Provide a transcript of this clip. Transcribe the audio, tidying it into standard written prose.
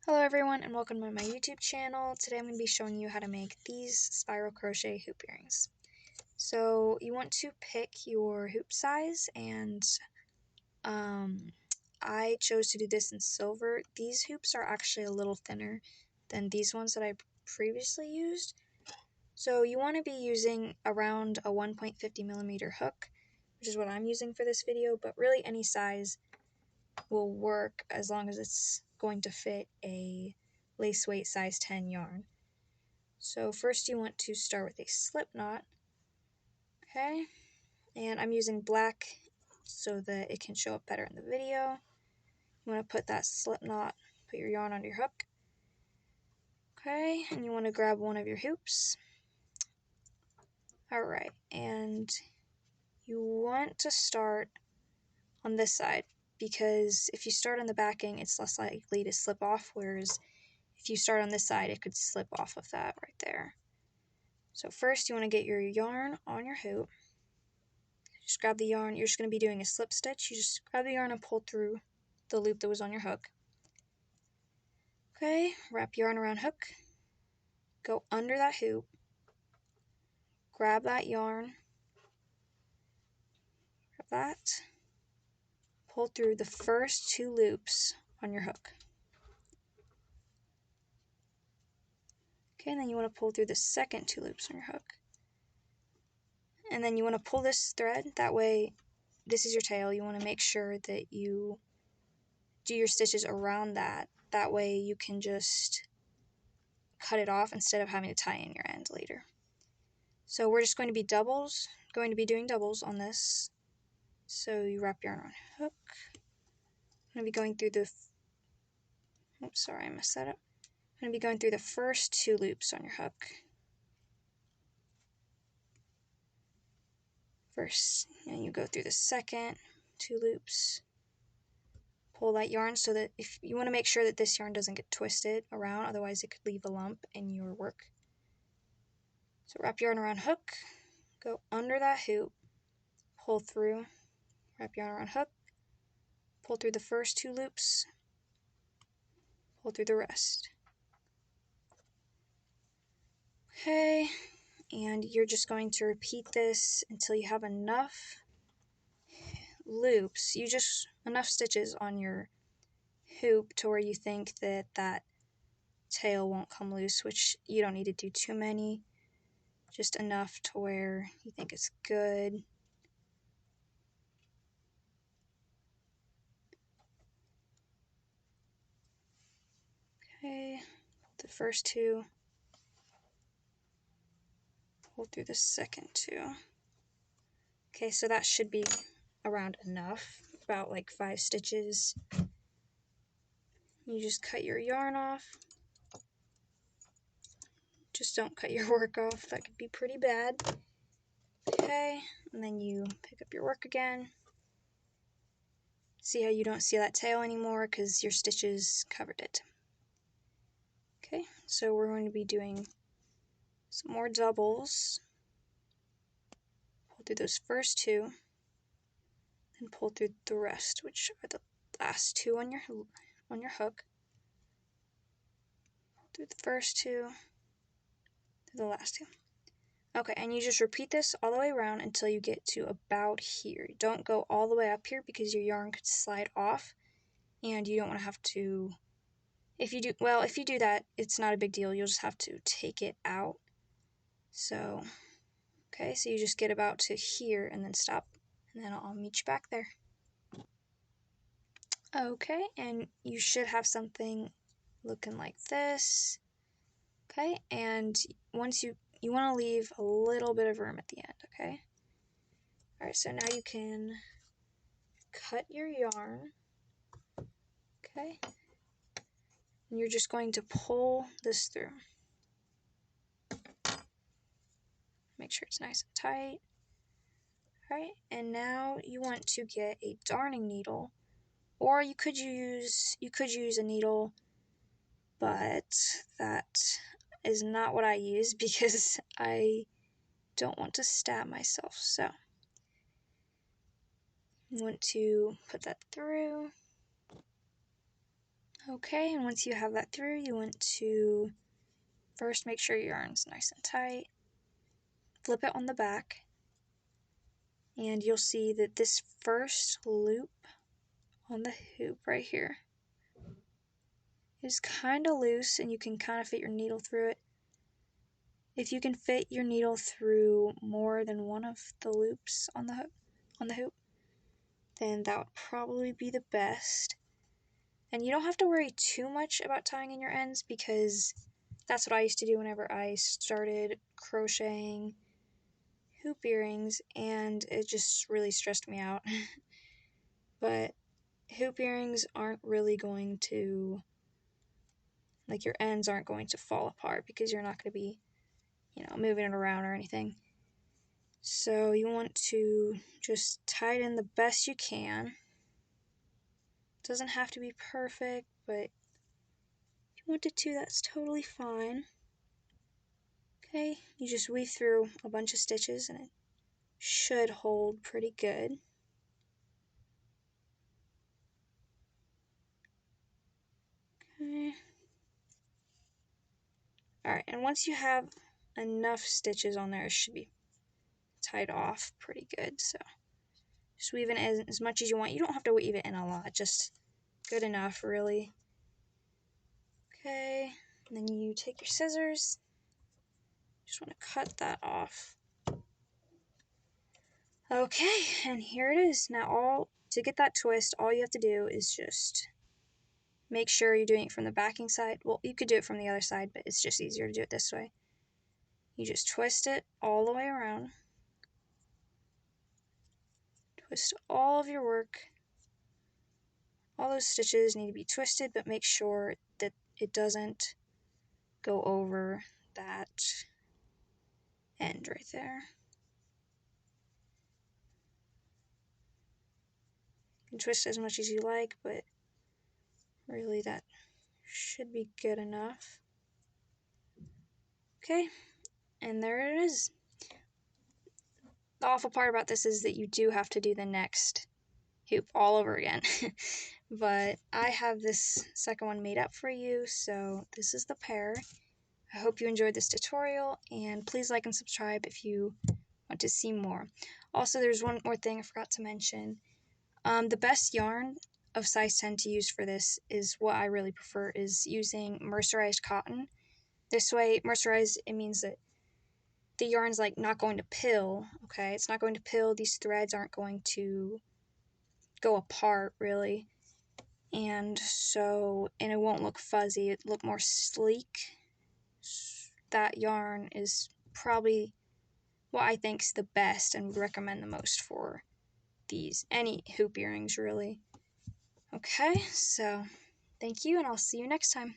Hello everyone and welcome to my YouTube channel. Today I'm going to be showing you how to make these spiral crochet hoop earrings. So you want to pick your hoop size, and I chose to do this in silver. These hoops are actually a little thinner than these ones that I previously used. So you want to be using around a 1.50 millimeter hook, which is what I'm using for this video, but really any size will work as long as it's going to fit a lace weight size 10 yarn. So first you want to start with a slip knot, okay, and I'm using black so that it can show up better in the video. You want to put that slip knot, put your yarn on your hook, okay, and you want to grab one of your hoops. Alright, and you want to start on this side, because if you start on the backing it's less likely to slip off, whereas if you start on this side, it could slip off of that right there. So first you want to get your yarn on your hoop. Just grab the yarn. You're just going to be doing a slip stitch. You just grab the yarn and pull through the loop that was on your hook. Okay, wrap yarn around hook. Go under that hoop. Grab that yarn. Grab that. Pull through the first two loops on your hook. Okay, and then you want to pull through the second two loops on your hook. And then you want to pull this thread. That way, this is your tail. You want to make sure that you do your stitches around that. That way you can just cut it off instead of having to tie in your end later. So we're just going to be doing doubles on this. So you wrap yarn around hook. I'm going to be going through the, oops, sorry, I messed that up. I'm going to be going through the first two loops on your hook. First, and you go through the second two loops. Pull that yarn so that if you want to make sure that this yarn doesn't get twisted around, otherwise it could leave a lump in your work. So wrap yarn around hook, go under that hoop, pull through, wrap yarn around hook, pull through the first two loops, pull through the rest. Okay, and you're just going to repeat this until you have enough loops, enough stitches on your hoop to where you think that that tail won't come loose, which you don't need to do too many, just enough to where you think it's good. Okay, the first two, pull through the second two. Okay, so that should be around enough, about like 5 stitches. You just cut your yarn off. Just don't cut your work off, that could be pretty bad. Okay, and then you pick up your work again. See how you don't see that tail anymore because your stitches covered it. Okay, so we're going to be doing some more doubles. Pull through those first two, then pull through the rest, which are the last two on your hook. Pull through the first two, through the last two. Okay, and you just repeat this all the way around until you get to about here. Don't go all the way up here because your yarn could slide off, and you don't want to have to, if you do that, it's not a big deal. You'll just have to take it out. So, okay, so you just get about to here and then stop, and then I'll meet you back there. Okay, and you should have something looking like this. Okay, and once you want to leave a little bit of room at the end, okay? Alright, so now you can cut your yarn, okay? And you're just going to pull this through. Make sure it's nice and tight. Alright, and now you want to get a darning needle, or you could use a needle, but that is not what I use because I don't want to stab myself. So you want to put that through. Okay, and once you have that through, you want to first make sure your yarn's nice and tight. Flip it on the back, and you'll see that this first loop on the hoop right here is kind of loose, and you can kind of fit your needle through it. If you can fit your needle through more than one of the loops on the hoop, then that would probably be the best. And you don't have to worry too much about tying in your ends, because that's what I used to do whenever I started crocheting hoop earrings, and it just really stressed me out. But hoop earrings aren't really going to, like, your ends aren't going to fall apart because you're not going to be, moving it around or anything. So you want to just tie it in the best you can. It doesn't have to be perfect, but if you wanted to, that's totally fine. Okay, you just weave through a bunch of stitches and it should hold pretty good. Okay. Alright, and once you have enough stitches on there, it should be tied off pretty good. So just weave in as much as you want. You don't have to weave it in a lot, just good enough, really. Okay, and then you take your scissors. Just want to cut that off. Okay, and here it is. Now, to get that twist, all you have to do is just make sure you're doing it from the backing side. Well, you could do it from the other side, but it's just easier to do it this way. You just twist it all the way around. Twist all of your work. All those stitches need to be twisted, but make sure that it doesn't go over that end right there. You can twist as much as you like, but really that should be good enough. Okay, and there it is. The awful part about this is that you do have to do the next hoop all over again. But I have this second one made up for you, so this is the pair. I hope you enjoyed this tutorial, and please like and subscribe if you want to see more. Also, there's one more thing I forgot to mention. The best yarn of size 10 to use for this is what I really prefer, is using mercerized cotton. This way, mercerized, it means that the yarn's like not going to pill, okay? It's not going to pill. These threads aren't going to go apart, really. And it won't look fuzzy. It'll look more sleek. That yarn is probably what I think is the best and would recommend the most for any hoop earrings, really. Okay, so thank you, and I'll see you next time.